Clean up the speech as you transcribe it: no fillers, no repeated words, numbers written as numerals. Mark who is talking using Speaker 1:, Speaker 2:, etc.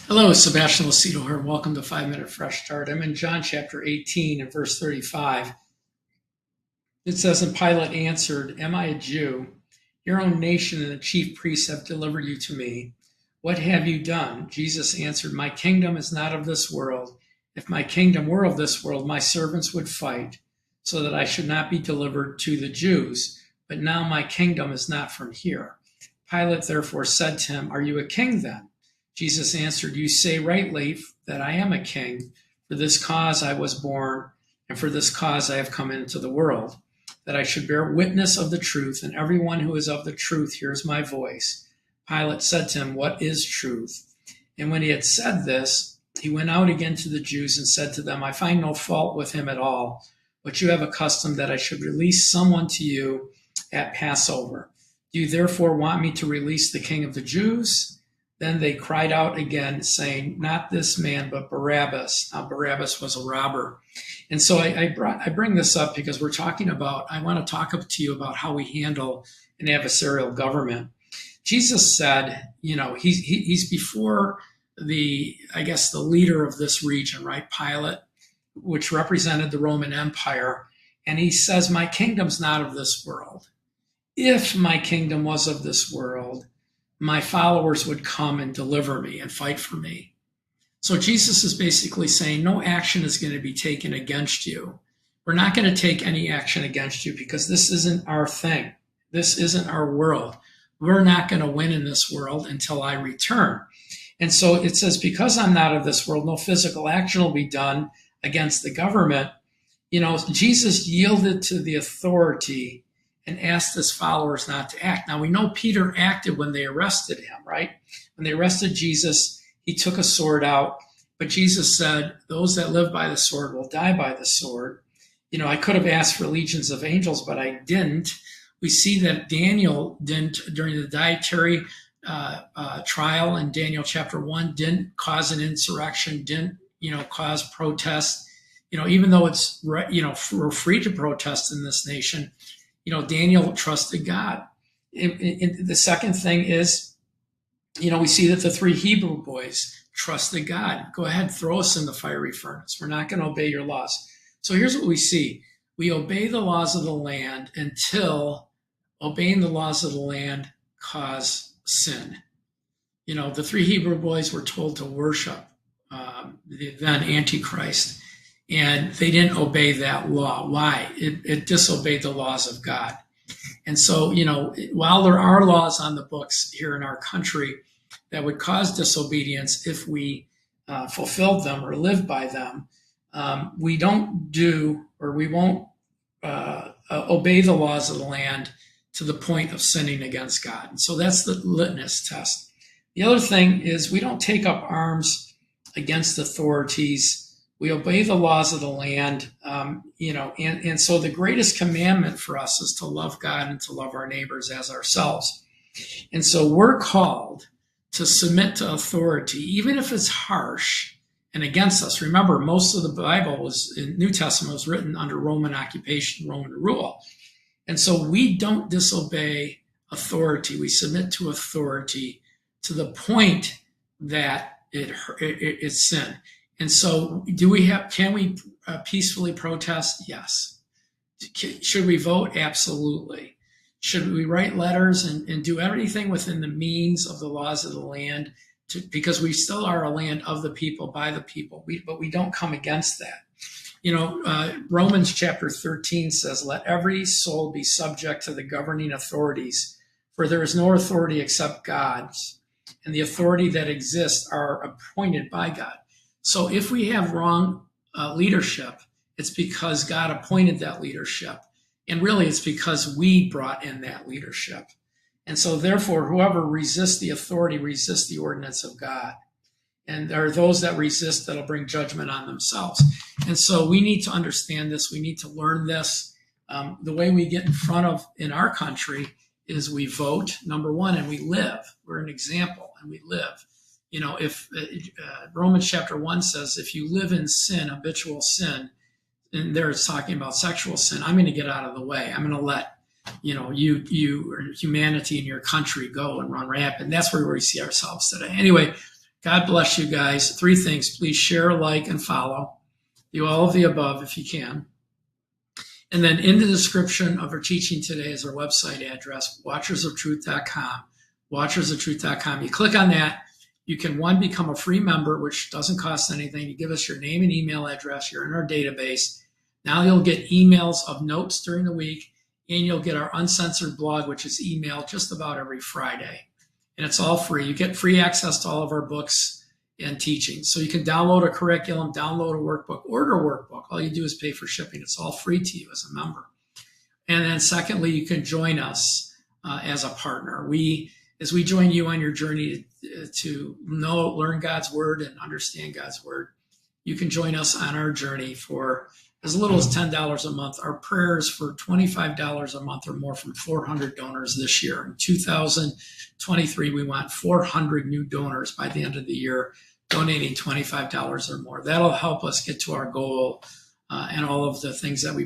Speaker 1: Hello, Sebastian Lucido here. Welcome to 5 Minute Fresh Start. I'm in John chapter 18 and verse 35. It says, And Pilate answered, Am I a Jew? Your own nation and the chief priests have delivered you to me. What have you done? Jesus answered, My kingdom is not of this world. If my kingdom were of this world, my servants would fight, so that I should not be delivered to the Jews. But now my kingdom is not from here. Pilate therefore said to him, Are you a king then? Jesus answered, You say rightly that I am a king. For this cause I was born, and for this cause I have come into the world, that I should bear witness of the truth, and everyone who is of the truth hears my voice. Pilate said to him, What is truth? And when he had said this, he went out again to the Jews and said to them, I find no fault with him at all, but you have a custom that I should release someone to you at Passover. Do you therefore want me to release the king of the Jews? Then they cried out again, saying, Not this man, but Barabbas. Now, Barabbas was a robber. And so I bring this up because I want to talk to you about how we handle an adversarial government. Jesus said, he's before the leader of this region, right? Pilate, which represented the Roman Empire. And he says, My kingdom's not of this world. If my kingdom was of this world, my followers would come and deliver me and fight for me. So Jesus is basically saying no action is going to be taken against you. We're not going to take any action against you because this isn't our thing. This isn't our world. We're not going to win in this world until I return. And so it says, because I'm not of this world, no physical action will be done against the government. Jesus yielded to the authority and asked his followers not to act. Now, we know Peter acted when they arrested him, right? When they arrested Jesus, he took a sword out, but Jesus said, those that live by the sword will die by the sword. I could have asked for legions of angels, but I didn't. We see that Daniel didn't, during the dietary trial in Daniel chapter 1, didn't cause an insurrection, didn't, cause protest. Even though we're free to protest in this nation, Daniel trusted God. The second thing is, we see that the three Hebrew boys trusted God. Go ahead, throw us in the fiery furnace. We're not going to obey your laws. So here's what we see. We obey the laws of the land until obeying the laws of the land cause sin. The three Hebrew boys were told to worship the then Antichrist. And they didn't obey that law. Why? It disobeyed the laws of God. And so, while there are laws on the books here in our country that would cause disobedience if we fulfilled them or lived by them, we don't do or we won't obey the laws of the land to the point of sinning against God. And so that's the litmus test. The other thing is we don't take up arms against authorities. We obey the laws of the land, and so the greatest commandment for us is to love God and to love our neighbors as ourselves. And so we're called to submit to authority, even if it's harsh and against us. Remember, most of the Bible New Testament was written under Roman occupation, Roman rule. And so we don't disobey authority. We submit to authority to the point that it's sin. And so can we peacefully protest? Yes. Should we vote? Absolutely. Should we write letters and do everything within the means of the laws of the land because we still are a land of the people, by the people, but we don't come against that. Romans chapter 13 says, Let every soul be subject to the governing authorities, for there is no authority except God's, and the authority that exists are appointed by God. So if we have wrong leadership, it's because God appointed that leadership. And really, it's because we brought in that leadership. And so therefore, whoever resists the authority resists the ordinance of God. And there are those that resist that'll bring judgment on themselves. And so we need to understand this. We need to learn this. The way we get in our country is we vote, number one, and we live. We're an example, and we live. If Romans chapter 1 says, if you live in sin, habitual sin, and there it's talking about sexual sin, I'm going to get out of the way. I'm going to let, humanity in your country go and run rampant. That's where we see ourselves today. Anyway, God bless you guys. 3 things. Please share, like, and follow. Do all of the above if you can. And then in the description of our teaching today is our website address, watchersoftruth.com. Watchersoftruth.com. You click on that. You can, one, become a free member, which doesn't cost anything. You give us your name and email address. You're in our database. Now you'll get emails of notes during the week, and you'll get our uncensored blog, which is emailed just about every Friday. And it's all free. You get free access to all of our books and teachings. So you can download a curriculum, download a workbook, order a workbook. All you do is pay for shipping. It's all free to you as a member. And then secondly, you can join us as a partner. As we join you on your journey to learn God's word and understand God's word, you can join us on our journey for as little as $10 a month. Our prayer is for $25 a month or more from 400 donors this year. In 2023, we want 400 new donors by the end of the year, donating $25 or more. That'll help us get to our goal and all of the things that we